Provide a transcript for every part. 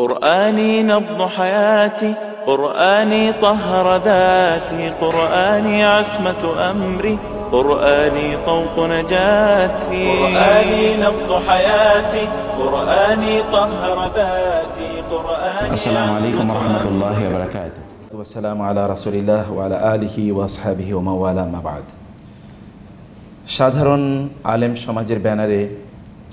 قرآني نبض حياتي، قرآني طهر ذاتي، قرآني عصمة أمري، قرآني طوق نجاتي. قرآني نبض حياتي، قرآني طهر ذاتي، قرآني. السلام عليكم ورحمة الله وبركاته. والسلام على رسول الله وعلى آله وأصحابه ومن والاه ما بعد. সাধারণ আলেম সমাজের ব্যানারে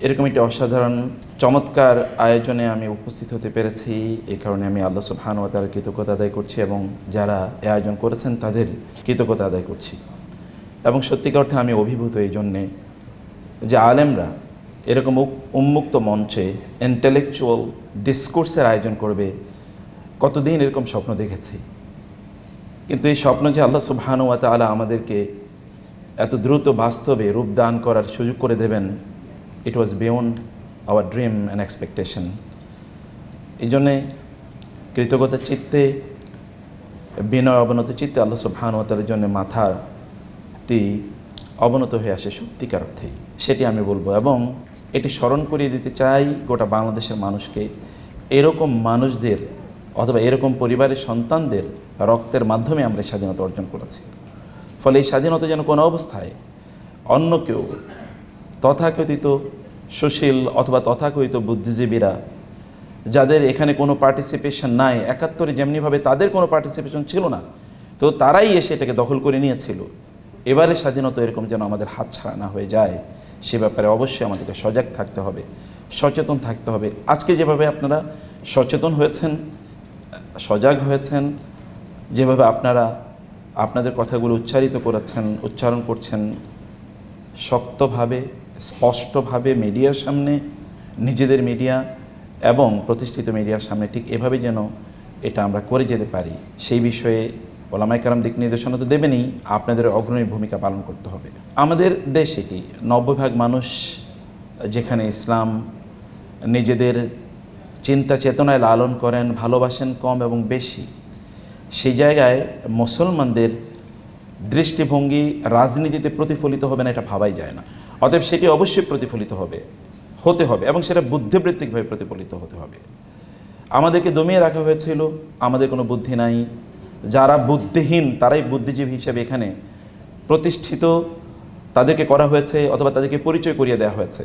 এরকম একটি অসাধারণ চমৎকার আয়োজনে আমি উপস্থিত হতে পেরেছি। এই কারণে আমি আল্লাহ সুবহানাহু ওয়া তাআলার কৃতজ্ঞতা আদায় করছি এবং যারা এই আয়োজন করেছেন তাদের কৃতজ্ঞতা আদায় করছি। এবং সত্যিকার অর্থে আমি অভিভূত এই জন্যে যে আলেমরা এরকম উন্মুক্ত মঞ্চে ইন্টেলেকচুয়াল ডিসকোর্সের আয়োজন করবে, কতদিন এরকম স্বপ্ন দেখেছি। কিন্তু এই স্বপ্ন যে আল্লাহ সুবহানাহু ওয়া তাআলা আমাদেরকে এত দ্রুত বাস্তবে রূপদান করার সুযোগ করে দেবেন, it was beyond our dream and expectation. এই জন্যে কৃতজ্ঞতার চিত্তে, বিনয় অবনত চিত্তে আল্লাহ সুবহানাহু ওয়া তাআলার জন্য মাথাটি অবনত হয়ে আসে সত্যিকার অর্থেই, সেটি আমি বলবো। এবং এটি স্মরণ করিয়ে দিতে চাই গোটা বাংলাদেশের মানুষকে, এরকম মানুষদের অথবা এরকম পরিবারের সন্তানদের রক্তের মাধ্যমে আমরা স্বাধীনতা অর্জন করেছি। ফলে এই স্বাধীনতা যেন কোনো অবস্থায় অন্য কেউ তথাকথিত সুশীল অথবা তথাকথিত বুদ্ধিজীবীরা যাদের এখানে কোনো পার্টিসিপেশন নাই, ৭১ যেমনিভাবে তাদের কোনো পার্টিসিপেশন ছিল না, তো তারাই এসে এটাকে দখল করে নিয়েছিল। এবারে স্বাধীনতা এরকম যেন আমাদের হাতছাড়া না হয়ে যায়, সে ব্যাপারে অবশ্যই আমাদেরকে সজাগ থাকতে হবে, সচেতন থাকতে হবে। আজকে যেভাবে আপনারা সচেতন হয়েছেন, সজাগ হয়েছেন, যেভাবে আপনারা আপনাদের কথাগুলো উচ্চারণ করছেন শক্তভাবে, স্পষ্টভাবে মিডিয়ার সামনে, নিজেদের মিডিয়া এবং প্রতিষ্ঠিত মিডিয়ার সামনে, ঠিক এভাবে যেন এটা আমরা করে যেতে পারি, সেই বিষয়ে ওলামায়ে কেরাম দিক নির্দেশনা তো দেবেনই, আপনাদের অগ্রণী ভূমিকা পালন করতে হবে। আমাদের দেশ এটি ৯০% মানুষ যেখানে ইসলাম নিজেদের চিন্তা চেতনায় লালন করেন, ভালোবাসেন কম এবং বেশি, সেই জায়গায় মুসলমানদের দৃষ্টিভঙ্গি রাজনীতিতে প্রতিফলিত হবে না, এটা ভাবাই যায় না। অতএব সেটি অবশ্যই প্রতিফলিত হতে হবে এবং সেটা বুদ্ধিবৃত্তিকভাবে প্রতিফলিত হতে হবে। আমাদেরকে দমিয়ে রাখা হয়েছিল, আমাদের কোনো বুদ্ধি নাই, যারা বুদ্ধিহীন তারাই বুদ্ধিজীবী হিসেবে এখানে প্রতিষ্ঠিত, তাদেরকে করা হয়েছে অথবা তাদেরকে পরিচয় করিয়ে দেওয়া হয়েছে।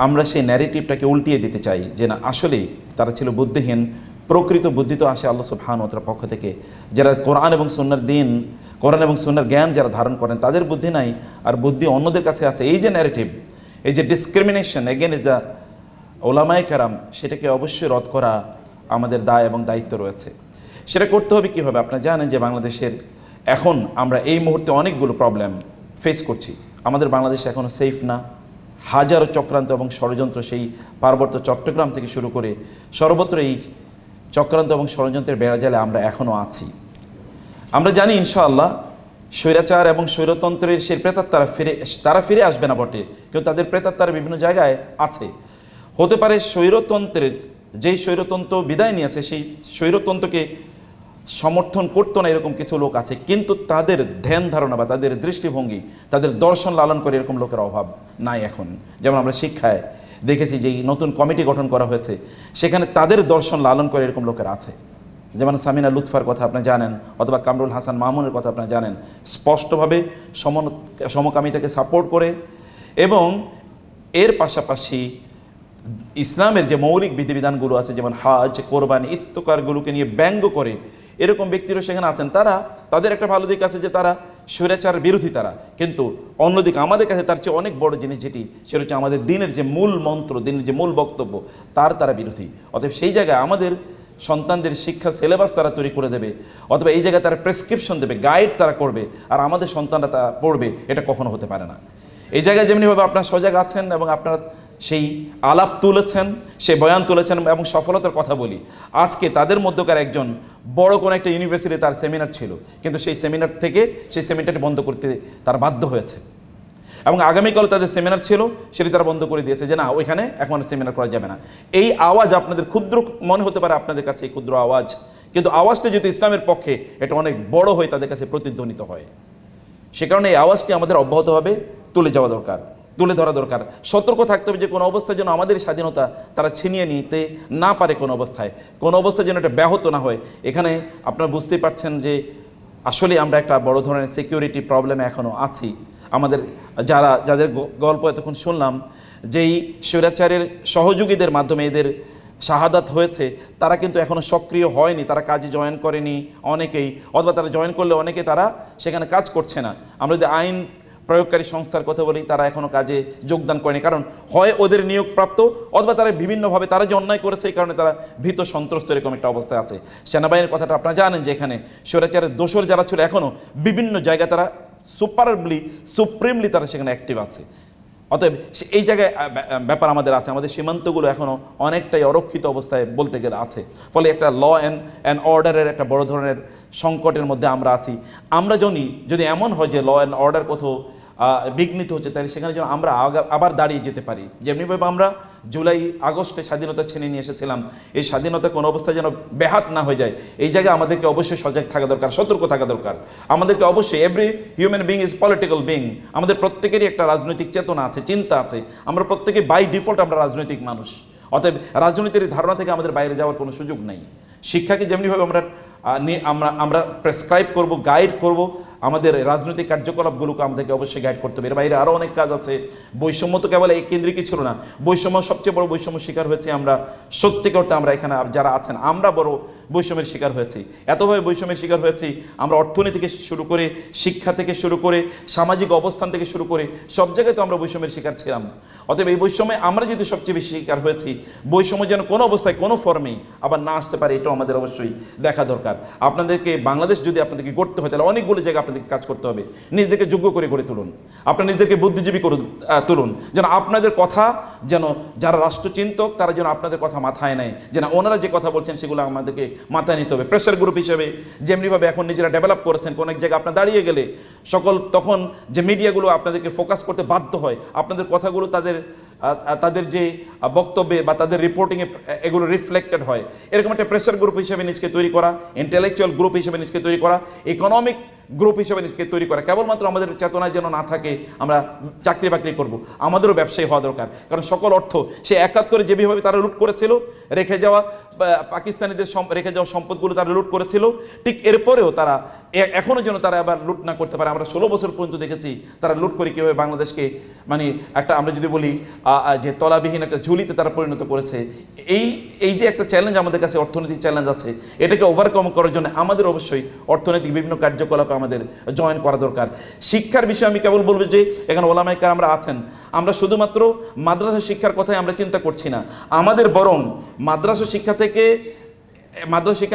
আমরা সেই ন্যারেটিভটাকে উল্টিয়ে দিতে চাই যে না, আসলেই তারা ছিল বুদ্ধিহীন। প্রকৃত বুদ্ধি তো আসে আল্লাহ সুবহানাহু ওয়া তাআলার পক্ষ থেকে। যারা কোরআন এবং সুন্নাহর জ্ঞান যারা ধারণ করেন তাদের বুদ্ধি নাই, আর বুদ্ধি অন্যদের কাছে আছে। এই যে ন্যারেটিভ, এই যে ডিসক্রিমিনেশন এগেইনস্ট দ্য ওলামায়ে কেরাম, সেটাকে অবশ্যই রদ করা আমাদের দায় এবং দায়িত্ব রয়েছে। সেটা করতে হবে কীভাবে? আপনারা জানেন যে বাংলাদেশের এখন আমরা এই মুহূর্তে অনেকগুলো প্রবলেম ফেস করছি। আমাদের বাংলাদেশ এখনও সেফ না। হাজারো চক্রান্ত এবং ষড়যন্ত্র, সেই পার্বত্য চট্টগ্রাম থেকে শুরু করে সর্বত্র এই চক্রান্ত এবং ষড়যন্ত্রের বেড়াজালে আমরা এখনও আছি। আমরা জানি ইনশাআল্লাহ স্বৈরাচার এবং স্বৈরতন্ত্রের সেই প্রেতাত্মারা তারা ফিরে আসবে না বটে, কিন্তু তাদের প্রেতাত্মারা বিভিন্ন জায়গায় আছে। হতে পারে স্বৈরতন্ত্রের যেই স্বৈরতন্ত্র বিদায় নিয়েছে সেই স্বৈরতন্ত্রকে সমর্থন করতো না এরকম কিছু লোক আছে, কিন্তু তাদের ধ্যান ধারণা বা তাদের দৃষ্টিভঙ্গি, তাদের দর্শন লালন করে এরকম লোকের অভাব নাই এখন। যেমন আমরা শিক্ষায় দেখেছি যে নতুন কমিটি গঠন করা হয়েছে, সেখানে তাদের দর্শন লালন করে এরকম লোকের আছে। যেমন সামিনা লুৎফার কথা আপনারা জানেন, অথবা কামরুল হাসান মামুনের কথা আপনারা জানেন, স্পষ্টভাবে সমকামিতাকে সাপোর্ট করে এবং এর পাশাপাশি ইসলামের যে মৌলিক বিধিবিধানগুলো আছে, যেমন হাজ, কোরবানি ইত্তকারগুলোকে নিয়ে ব্যঙ্গ করে এরকম ব্যক্তিরা সেখানে আছেন। তাদের একটা ভালো দিক আছে যে তারা স্বৈরাচার বিরোধী তারা, কিন্তু অন্যদিকে আমাদের কাছে তার চেয়ে অনেক বড় জিনিস যেটি, সেটা হচ্ছে আমাদের দিনের যে মূল মন্ত্র, দিনের যে মূল বক্তব্য, তারা বিরোধী। অতএব সেই জায়গায় আমাদের সন্তানদের শিক্ষা সিলেবাস তারা তৈরি করে দেবে, অথবা এই জায়গায় তারা প্রেসক্রিপশন দেবে, গাইড তারা করবে, আর আমাদের সন্তানরা তা পড়বে, এটা কখনো হতে পারে না। এই জায়গায় যেমনিভাবে আপনারা সজাগ আছেন এবং আপনারা সেই আলাপ তুলেছেন, সেই বয়ান তুলেছেন এবং সফলতার কথা বলি, আজকে তাদের মধ্যকার একজন বড় কোনো একটা ইউনিভার্সিটি তার সেমিনার ছিল, কিন্তু সেই সেমিনার থেকে সেই সেমিনারটি বন্ধ করতে তারা বাধ্য হয়েছে এবং আগামীকাল তাদের সেমিনার ছিল, সেটি তারা বন্ধ করে দিয়েছে যে না, ওইখানে এখন সেমিনার করা যাবে না। এই আওয়াজ আপনাদের ক্ষুদ্র মনে হতে পারে আপনাদের কাছে, এই ক্ষুদ্র আওয়াজ, কিন্তু আওয়াজটা যদি ইসলামের পক্ষে এটা অনেক বড় হয়ে তাদের কাছে প্রতিধ্বনিত হয়। সে কারণে এই আওয়াজটি আমাদের অব্যাহতভাবে তুলে যাওয়া দরকার। তুলে ধরা দরকার। সতর্ক থাকতে হবে যে কোনো অবস্থায় যেন আমাদের স্বাধীনতা তারা ছিনিয়ে নিতে না পারে, কোনো অবস্থায় যেন এটা ব্যাহত না হয়। এখানে আপনারা বুঝতেই পারছেন যে আসলে আমরা একটা বড় ধরনের সিকিউরিটি প্রবলেমে এখনও আছি। আমাদের যাদের গল্প এতক্ষণ শুনলাম, যেই স্বৈরাচারের সহযোগীদের মাধ্যমে এদের শাহাদাত হয়েছে, তারা কিন্তু এখনও সক্রিয় হয়নি, তারা কাজে জয়েন করেনি অনেকেই, অথবা তারা জয়েন করলে অনেকে তারা সেখানে কাজ করছে না। আমরা যদি আইন প্রয়োগকারী সংস্থার কথা বলি, তারা এখনও কাজে যোগদান করেনি, কারণ হয় ওদের নিয়োগপ্রাপ্ত অথবা তারা বিভিন্নভাবে তারা যে অন্যায় করেছে এই কারণে তারা ভীত সন্ত্রস্ত এরকম একটা অবস্থায় আছে। সেনাবাহিনীর কথাটা আপনারা জানেন যে এখানে স্বৈরাচারের দোসর যারা ছিল এখনও বিভিন্ন জায়গায় তারা সুপ্রিমলি তারা সেখানে অ্যাক্টিভ আছে। অতএব এই জায়গায় ব্যাপার আমাদের আছে, আমাদের সীমান্তগুলো এখনও অনেকটাই অরক্ষিত অবস্থায় বলতে গেলে আছে। ফলে একটা ল অ্যান্ড অর্ডারের একটা বড় ধরনের সংকটের মধ্যে আমরা আছি। আমরা যদি এমন হয় যে ল অ্যান্ড অর্ডার কোথাও বিঘ্নিত হচ্ছে, তাহলে সেখানে যেন আমরা আবার দাঁড়িয়ে যেতে পারি। যেমনিভাবে আমরা জুলাই আগস্টে স্বাধীনতা ছিনিয়ে নিয়ে এসেছিলাম, এই স্বাধীনতা কোনো অবস্থায় যেন ব্যাহাত না হয়ে যায়, এই জায়গায় আমাদেরকে অবশ্যই সজাগ থাকা দরকার, সতর্ক থাকা দরকার। আমাদেরকে অবশ্যই, every human being is political being, আমাদের প্রত্যেকেরই একটা রাজনৈতিক চেতনা আছে, চিন্তা আছে। আমরা প্রত্যেকে বাই ডিফল্ট আমরা রাজনৈতিক মানুষ। অতএব রাজনীতির ধারণা থেকে আমাদের বাইরে যাওয়ার কোনো সুযোগ নেই। শিক্ষাকে যেমনিভাবে আমরা প্রেসক্রাইব করব, গাইড করব, আমাদের রাজনৈতিক কার্যকলাপগুলোকে আমাদেরকে অবশ্যই গাইড করতে হবে। এর বাইরে আরও অনেক কাজ আছে। বৈষম্য তো কেবল এই কেন্দ্রিকই ছিল না, বৈষম্য সবচেয়ে বড় বৈষম্য শিকার হয়েছে আমরা, সত্যি করতে আমরা এখানে যারা আছেন আমরা বড় বৈষম্যের শিকার হয়েছি। এতভাবে বৈষম্যের শিকার হয়েছি, আমরা অর্থনীতি থেকে শুরু করে, শিক্ষা থেকে শুরু করে, সামাজিক অবস্থান থেকে শুরু করে সব জায়গায় তো আমরা বৈষম্যের শিকার ছিলাম। অতএব এই বৈষম্যে আমরা যেহেতু সবচেয়ে বেশি শিকার হয়েছি, বৈষম্য যেন কোনো অবস্থায় কোনো ফর্মেই আবার না আসতে পারে, এটাও আমাদের অবশ্যই দেখা দরকার। আপনাদেরকে বাংলাদেশ যদি আপনাদেরকে গড়তে হয়, তাহলে অনেকগুলো জায়গায় আপনাদেরকে কাজ করতে হবে। নিজেদেরকে যোগ্য করে গড়ে তুলুন, আপনার নিজেদেরকে বুদ্ধিজীবী করে তুলুন, যেন আপনাদের কথা, যেন যারা রাষ্ট্রচিন্তক তারা যেন আপনাদের কথা মাথায় নেয়, যেন ওনারা যে কথা বলছেন সেগুলো আমাদেরকে মাথায় নিতে হবে। প্রেশার গ্রুপ হিসেবে যেমনিভাবে এখন নিজেরা ডেভেলপ করেছেন, কোনো এক জায়গায় আপনার দাঁড়িয়ে গেলে তখন যে মিডিয়াগুলো আপনাদেরকে ফোকাস করতে বাধ্য হয়, আপনাদের কথাগুলো তাদের যে বক্তব্যে বা তাদের রিপোর্টিংয়ে এগুলো রিফ্লেক্টেড হয়। এরকম একটা প্রেশার গ্রুপ হিসেবে নিজকে তৈরি করা, ইন্টেলেকচুয়াল গ্রুপ হিসেবে নিজকে তৈরি করা, ইকোনমিক গ্রুপ হিসেবে নিজকে তৈরি করা। কেবলমাত্র আমাদের চেতনায় যেন না থাকে আমরা চাকরি বাকরি করব, আমাদেরও ব্যবসায়ী হওয়া দরকার। কারণ সকল অর্থ সে ৭১ যেভাবে তারা লুট করেছিল, রেখে যাওয়া পাকিস্তানিদের রেখে যাওয়া সম্পদগুলো তারা লুট করেছিল, ঠিক এরপরেও তারা এখনও যেন তারা আবার লুট না করতে পারে। আমরা ১৬ বছর পর্যন্ত দেখেছি তারা লুট করে কীভাবে বাংলাদেশকে একটা আমরা যদি বলি যে তলাবিহীন একটা ঝুলিতে তারা পরিণত করেছে। এই যে একটা চ্যালেঞ্জ আমাদের কাছে, অর্থনৈতিক চ্যালেঞ্জ আছে, এটাকে ওভারকাম করার জন্য আমাদের অবশ্যই অর্থনৈতিক বিভিন্ন কার্যকলাপে আমাদের জয়েন করা দরকার। শিক্ষার বিষয়ে আমি কেবল বলবো যে এখানে ওলামায়ে কেরামরা আছেন, আমরা শুধুমাত্র মাদ্রাসা শিক্ষার কথাই আমরা চিন্তা করছি না, আমাদের বরং মাদ্রাসা শিক্ষা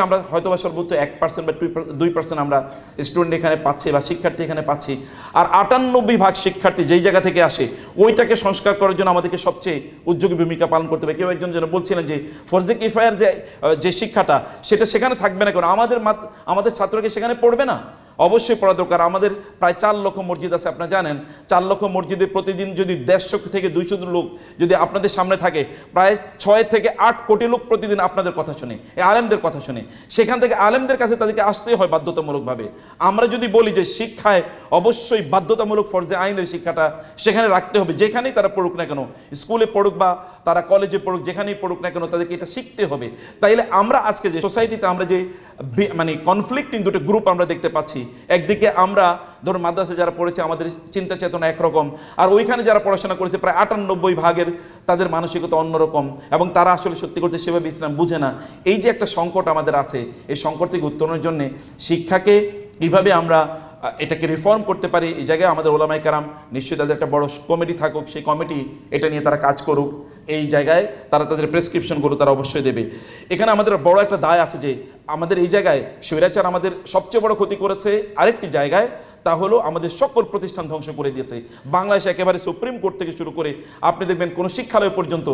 আমরা হয়তো বা সর্বোচ্চ 1% বা 2% আমরা স্টুডেন্ট এখানে পাচ্ছি বা শিক্ষার্থী এখানে পাচ্ছি, আর 98% শিক্ষার্থী যেই জায়গা থেকে আসে ওইটাকে সংস্কার করার জন্য আমাদেরকে সবচেয়ে উদ্যোগী ভূমিকা পালন করতে হবে। কেউ একজন যেন বলছিলেন যে ফরজে কিফায়ার যে শিক্ষাটা সেটা সেখানে থাকবে না, কারণ আমাদের ছাত্রকে সেখানে পড়বে না, অবশ্যই পড়া দরকার। আমাদের প্রায় 4 লক্ষ মসজিদ আছে, আপনারা জানেন 4 লক্ষ মসজিদে প্রতিদিন যদি 150 থেকে 200 লোক যদি আপনাদের সামনে থাকে, প্রায় 6 থেকে 8 কোটি লোক প্রতিদিন আপনাদের কথা শুনে, এই আলেমদের কথা শুনে। সেখান থেকে আলেমদের কাছে তাদেরকে আসতেই হয় বাধ্যতামূলকভাবে। আমরা যদি বলি যে শিক্ষায় অবশ্যই বাধ্যতামূলক ফরজে আইনের শিক্ষাটা সেখানে রাখতে হবে, যেখানেই তারা পড়ুক না কেন, স্কুলে পড়ুক বা তারা কলেজে পড়ুক, যেখানেই পড়ুক না কেন তাদেরকে এটা শিখতে হবে। তাইলে আমরা আজকে যে সোসাইটিতে আমরা যে কনফ্লিক্টিং দুটো গ্রুপ আমরা দেখতে পাচ্ছি, একদিকে আমরা ধরুন মাদ্রাসা যারা পড়েছে আমাদের চিন্তা চেতনা একরকম, আর ওইখানে যারা পড়াশোনা করেছে প্রায় 98% তাদের মানসিকতা অন্যরকম, এবং তারা আসলে সত্যি করতে সেভাবে ইসলাম বুঝে না। এই যে একটা সংকট আমাদের আছে, এই সংকট থেকে উত্তরণের জন্য শিক্ষাকে কীভাবে আমরা এটাকে রিফর্ম করতে পারি, এই জায়গায় আমাদের ওলামায়ে কেরাম নিশ্চয়ই তাদের একটা বড় কমিটি থাকুক, সেই কমিটি এটা নিয়ে তারা কাজ করুক, এই জায়গায় তারা তাদের প্রেসক্রিপশনগুলো তারা অবশ্যই দেবে। এখানে আমাদের বড় একটা দায় আছে যে আমাদের এই জায়গায় স্বৈরাচার আমাদের সবচেয়ে বড় ক্ষতি করেছে আরেকটি জায়গায়, তা হলো আমাদের সকল প্রতিষ্ঠান ধ্বংস করে দিয়েছে। বাংলাদেশে একেবারে সুপ্রিম কোর্ট থেকে শুরু করে আপনি দেখবেন কোনো শিক্ষালয় পর্যন্ত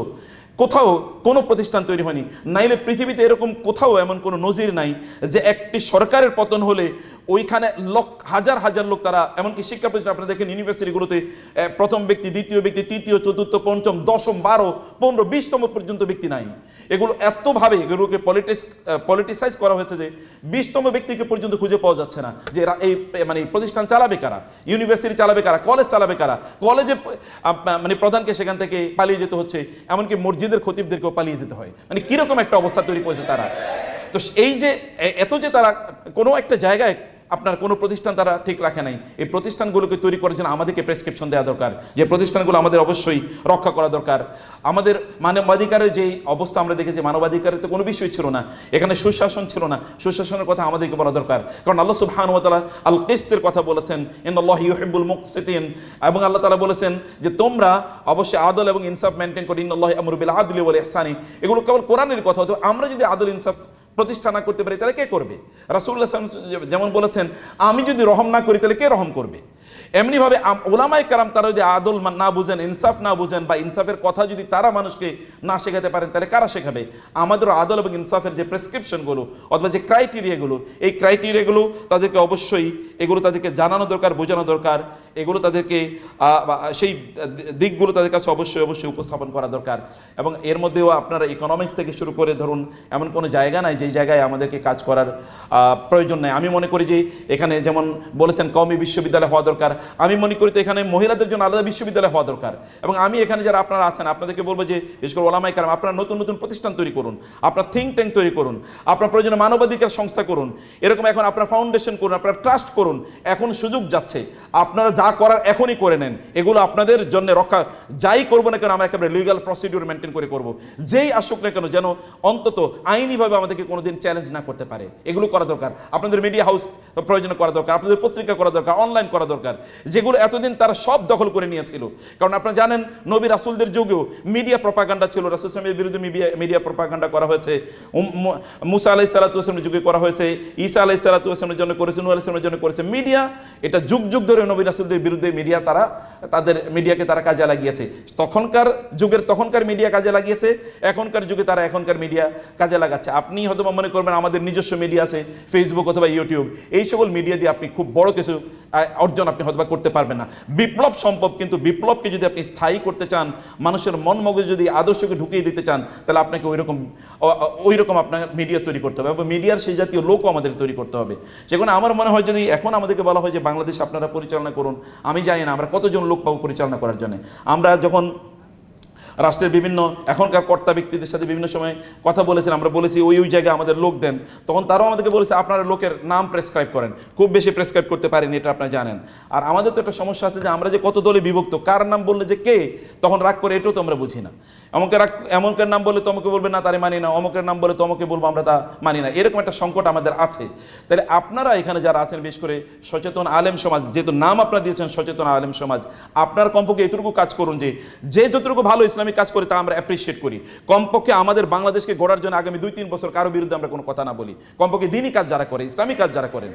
কোথাও কোনো প্রতিষ্ঠান তৈরি হয়নি, নাইলে পৃথিবীতে এরকম কোথাও এমন কোনো নজির নাই যে একটি সরকারের পতন হলে ওইখানে হাজার হাজার লোক তারা, এমনকি শিক্ষা প্রতিষ্ঠান আপনারা দেখেন ইউনিভার্সিটিগুলোতে প্রথম ব্যক্তি, দ্বিতীয় ব্যক্তি, তৃতীয়, চতুর্থ, পঞ্চম, দশম, 12, 15, 20তম পর্যন্ত ব্যক্তি নাই। এগুলো এতভাবে এগুলোকে পলিটিসাইজ করা হয়েছে যে 20তম ব্যক্তিকে পর্যন্ত খুঁজে পাওয়া যাচ্ছে না যে এই মানে প্রতিষ্ঠান চালাবে কারা, ইউনিভার্সিটি চালাবে কারা, কলেজ চালাবে কারা। কলেজের মানে প্রধানকে সেখান থেকে পালিয়ে যেতে হচ্ছে, এমনকি মসজিদের খতিবদেরকেও পালিয়ে যেতে হয়। মানে কিরকম একটা অবস্থা তৈরি করেছে তারা। তো এই যে এত যে তারা কোনো একটা জায়গায় আপনার কোনো প্রতিষ্ঠান তারা ঠিক রাখে নাই, এই প্রতিষ্ঠানগুলোকে তৈরি করার জন্য আমাদেরকে প্রেসক্রিপশন দেওয়া দরকার, যে প্রতিষ্ঠানগুলো আমাদের অবশ্যই রক্ষা করা দরকার। আমাদের মানবাধিকারের যেই অবস্থা আমরা দেখেছি, মানবাধিকারের তো কোনো বিষয় ছিল না, এখানে সুশাসন ছিল না, সুশাসনের কথা আমাদেরকে বলা দরকার। কারণ আল্লাহ সুবহানাহু ওয়া তাআলা আল কিসতের কথা বলেছেন, ইন্নাল্লাহা ইউহিব্বুল মুকসিতিন, এবং আল্লাহ তাআলা বলেছেন যে তোমরা অবশ্যই আদল এবং ইনসাফ মেনটেন করো, ইন্নাল্লাহা ইয়ামুরু বিল আদলি ওয়াল ইহসানি। এগুলো কেবল কোরআনের কথা। তো আমরা যদি আদল ইনসাফ প্রতিষ্ঠা না করতে পারি তাহলে কে করবে? রাসূলুল্লাহ সাল্লাল্লাহু আলাইহি ওয়াসাল্লাম যেমন বলেছেন, আমি যদি রহম না করি তাহলে কে রহম করবে? এমনিভাবে ওলামায়ে কেরাম তারা যদি আদল না বুঝেন, ইনসাফ না বুঝেন, বা ইনসাফের কথা যদি তারা মানুষকে না শেখাতে পারেন তাহলে কারা শেখাবে? আমাদের আদল এবং ইনসাফের যে প্রেসক্রিপশনগুলো অথবা যে ক্রাইটেরিয়াগুলো, এই ক্রাইটেরিয়াগুলো তাদেরকে অবশ্যই এগুলো তাদেরকে জানানো দরকার, বোঝানো দরকার। এগুলো তাদেরকে সেই দিকগুলো তাদের কাছে অবশ্যই অবশ্যই উপস্থাপন করা দরকার। এবং এর মধ্যেও আপনারা ইকোনমিক্স থেকে শুরু করে ধরুন এমন কোনো জায়গা নাই যেই জায়গায় আমাদেরকে কাজ করার প্রয়োজন নেই। আমি মনে করি যে এখানে যেমন বলেছেন কওমি বিশ্ববিদ্যালয় হওয়া দরকার, আমি মনে করি তো এখানে মহিলাদের জন্য আলাদা বিশ্ববিদ্যালয় হওয়া দরকার। এবং আমি এখানে যারা আপনারা আছেন আপনাদেরকে বলবো যে বিশেষ করে ওলামায়ে কেরাম, আপনারা নতুন নতুন প্রতিষ্ঠান তৈরি করুন, আপনার থিঙ্ক ট্যাঙ্ক তৈরি করুন, আপনার প্রয়োজনে মানবাধিকার সংস্থা করুন, এরকম এখন আপনার ফাউন্ডেশন করুন, আপনার ট্রাস্ট করুন। এখন সুযোগ যাচ্ছে, আপনারা যা করার এখনই করে নেন। এগুলো আপনাদের জন্য রক্ষা, যাই করবো না কেন আমরা একেবারে লিগাল প্রসিডিউর মেনটেন করে করবো। যেই আসুক না কেন যেন অন্তত আইনিভাবে আমাদেরকে কোনোদিন চ্যালেঞ্জ না করতে পারে, এগুলো করা দরকার। আপনাদের মিডিয়া হাউস প্রয়োজনে করা দরকার, আপনাদের পত্রিকা করা দরকার, অনলাইন করা দরকার, যেগুলো এতদিন তারা সব দখল করে নিয়েছিল। কারণ আপনারা জানেন নবী রাসূলদের যুগেও মিডিয়া প্রপাগান্ডা ছিল, রাসূল সাল্লাল্লাহু আলাইহি ওয়াসাল্লামের বিরুদ্ধে মিডিয়া প্রপাগান্ডা করা হয়েছে, মুসা আলাইহিস সালাতু ওয়াসাল্লামের যুগে করা হয়েছে, ঈসা আলাইহিস সালাতু ওয়াসাল্লামের জন্য করেছে, নূহ আলাইহিস সালামের জন্য করেছে। মিডিয়া এটা যুগ যুগ ধরে নবী রাসূলদের বিরুদ্ধে মিডিয়া তাদের মিডিয়াকে তারা কাজে লাগিয়েছে। তখনকার মিডিয়া কাজে লাগিয়েছে, এখনকার যুগে তারা এখনকার মিডিয়া কাজে লাগাচ্ছে। আপনি হয়তো মনে করবেন আমাদের নিজস্ব মিডিয়া আছে, ফেসবুক অথবা ইউটিউব, এই সকল মিডিয়া দিয়ে আপনি খুব বড় কিছু অর্জন আপনি হয়তো করতে পারবেন না। বিপ্লব সম্ভব, কিন্তু বিপ্লবকে যদি আপনি স্থায়ী করতে চান, মানুষের মন মগজে যদি আদর্শকে ঢুকিয়ে দিতে চান, তাহলে আপনাকে ওই রকম আপনার মিডিয়া তৈরি করতে হবে এবং মিডিয়ার সেই জাতীয় লোকও আমাদের তৈরি করতে হবে। সেখানে আমার মনে হয় যদি এখন আমাদেরকে বলা হয় যে বাংলাদেশ আপনারা পরিচালনা করুন, আমি জানি না আমরা কতজন লোক পাবো পরিচালনা করার জন্য। আমরা যখন রাষ্ট্রের বিভিন্ন এখনকার কর্তা ব্যক্তিদের সাথে বিভিন্ন সময় কথা বলেছেন, আমরা বলেছি ওই জায়গায় আমাদের লোক দেন, তখন তারাও আমাদেরকে বলেছে আপনারা লোকের নাম প্রেসক্রাইব করেন। খুব বেশি প্রেসক্রাইব করতে পারেনি, এটা আপনারা জানেন। আর আমাদের তো একটা সমস্যা আছে যে আমরা যে কত দলে বিভক্ত, কার নাম বললে যে কে তখন রাগ করে, এটাও তো আমরা বুঝি না। এমনকার নাম বলে তোমাকে বলবে না তারে মানি না, অমুকের নাম বলে তোমাকে বলবো আমরা তা মানি না, এরকম একটা সংকট আমাদের আছে। তাহলে আপনারা এখানে যারা আছেন, বিশেষ করে সচেতন আলেম সমাজ, যেহেতু নাম আপনারা দিয়েছেন সচেতন আলেম সমাজ, আপনার কমপক্ষে এতটুকু কাজ করুন যে যতটুকু ভালো ইসলামিক কাজ করে তা আমরা অ্যাপ্রিসিয়েট করি। কমপক্ষে আমাদের বাংলাদেশকে গড়ার জন্য আগামী 2-3 বছর কারো বিরুদ্ধে আমরা কোনো কথা না বলি। কমপক্ষে দিনই কাজ যারা করে, ইসলামিক কাজ যারা করেন,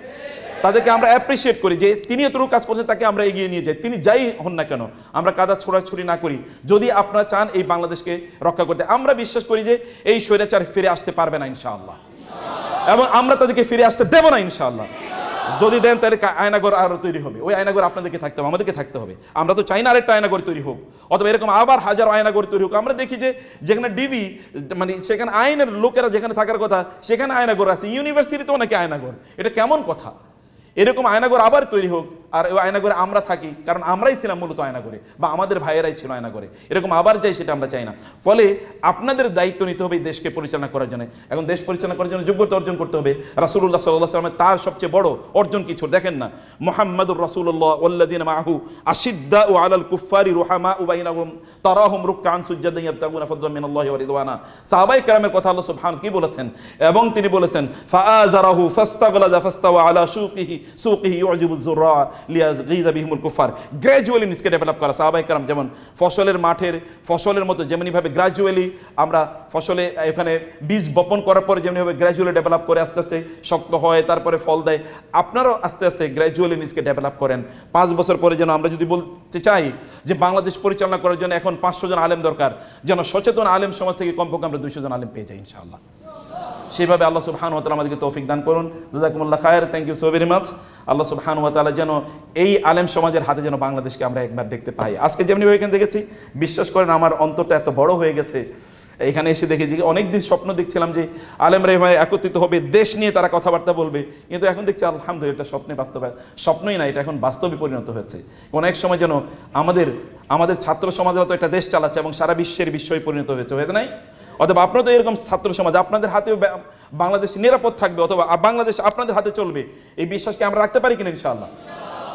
তাদেরকে আমরা অ্যাপ্রিসিয়েট করি যে তিনি এতটুকু কাজ করছেন, তাকে আমরা এগিয়ে নিয়ে যাই। তিনি যাই হন না কেন, আমরা কাদা ছোড়াছুড়ি না করি। যদি আপনারা চান এই বাংলাদেশকে রক্ষা করতে, আমরা বিশ্বাস করি যে এই স্বৈরাচার ফিরে আসতে পারবে না ইনশাআল্লাহ, এবং আমরা তাদেরকে ফিরে আসতে দেব না ইনশাআল্লাহ। যদি দেন তাহলে আয়নাঘর আরো তৈরি হবে, ওই আয়নাঘর আপনাদেরকে থাকতে হবে, আমাদেরকে থাকতে হবে। আমরা তো চাই না আরেকটা আয়নাঘর তৈরি হোক, অথবা এরকম আবার হাজার আয়নাঘর তৈরি হোক। আমরা দেখি যে যেখানে ডিবি মানে সেখানে আইনের লোকেরা যেখানে থাকার কথা সেখানে আয়নাঘর আছে, ইউনিভার্সিটিতেও নাকি আয়নাঘর। এটা কেমন কথা? এরকম আয়নাঘর আবার তৈরি হোক, আর ওই আয়নাঘরে আমরা থাকি, কারণ আমরাই ছিলাম মূলত আয়নাঘরে, বা আমাদের ভাইয়েরাই ছিল আয়নাঘরে। এরকম আবার যাই, সেটা আমরা চাই না। ফলে আপনাদের দায়িত্ব নিতে হবে দেশকে পরিচালনা করার জন্য। এখন দেশ পরিচালনা করার জন্য যোগ্যতা অর্জন করতে হবে। রাসূলুল্লাহ সাল্লাল্লাহু আলাইহি ওয়াসাল্লাম তার সবচেয়ে বড় অর্জন কিছু দেখেন না, মুহাম্মাদুর রাসূলুল্লাহ ওয়াল্লাযিনা মাআহু আশিদ্দাউ আলাল কুফফারি রুহামাউ বাইনাহুম তারাহুম রুকআন সুজদান ইয়াবতাগুনা ফাদলাম মিনাল্লাহি ওয়া রিদওয়ানা। সাহাবায়ে কেরামের কথা আল্লাহ সুবহানাহু কি বলেছেন, এবং তিনি বলেছেন ফাআযারাহু ফাস্তাগলাযা ফাস্তাওয়া আলা সুকিহি ইউজিবুজ যুররা লিয়াযগিযা বিহিমুল কুফার। গ্র্যাজুয়ালি নিজকে ডেভেলপ করা। সাহাবায়ে কেরাম যেমন ফসলের মতো যেমনিভাবে গ্র্যাজুয়ালি আমরা ফসলে এখানে বীজ বপন করার পরে যেমনিভাবে গ্র্যাজুয়ালি ডেভেলপ করে আস্তে আস্তে শক্ত হয়, তারপরে ফল দেয়, আপনারাও আস্তে আস্তে গ্র্যাজুয়ালি নিজকে ডেভেলপ করেন। 5 বছর পরে যেন আমরা যদি বলতে চাই যে বাংলাদেশ পরিচালনা করার জন্য এখন 500 জন আলেম দরকার, যেন সচেতন আলেম সমাজ থেকে কমপক্ষে আমরা 200 জন আলেম পেয়ে যাই ইনশাআল্লাহ। সেভাবে আল্লাহ সুবহানাহু ওয়া তাআলা আমাদেরকে তৌফিক দান করুন। জাযাকুমুল্লাহ খায়র, thank you so very much. আল্লাহ সুবহানাহু ওয়া তাআলা যেন এই আলেম সমাজের হাতে যেন বাংলাদেশকে আমরা একবার দেখতে পাই। আজকে যেমনি এখানে দেখেছি, বিশ্বাস করেন আমার অন্তরটা এত বড় হয়ে গেছে এখানে এসে দেখে যে অনেকদিন স্বপ্ন দেখছিলাম যে আলেমরা এভাবে একত্রিত হবে, দেশ নিয়ে তারা কথাবার্তা বলবে, কিন্তু এখন দেখছি আলহামদুলিল্লাহ এটা স্বপ্নে বাস্তবায়ন, স্বপ্নই না, এটা এখন বাস্তবে পরিণত হয়েছে। অনেক সময় যেন আমাদের ছাত্র সমাজরা তো একটা দেশ চালাচ্ছে এবং সারা বিশ্বের বিষয়ে পরিণত হয়েছে, হয়েছে নাই? অথবা আপনারা তো এরকম ছাত্র সমাজ, আপনাদের হাতেও বাংলাদেশ নিরাপদ থাকবে, অথবা বাংলাদেশ আপনাদের হাতে চলবে, এই বিশ্বাসকে আমরা রাখতে পারি কিনা ইনশাআল্লাহ?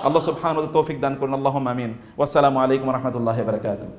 আল্লাহ সুবহানাহু ওয়া তাআলা তৌফিক দান করুন। আল্লাহুম্মা আমিন। ওয়াসসালামু আলাইকুম ওয়া রাহমাতুল্লাহি ওয়া বারাকাতুহু।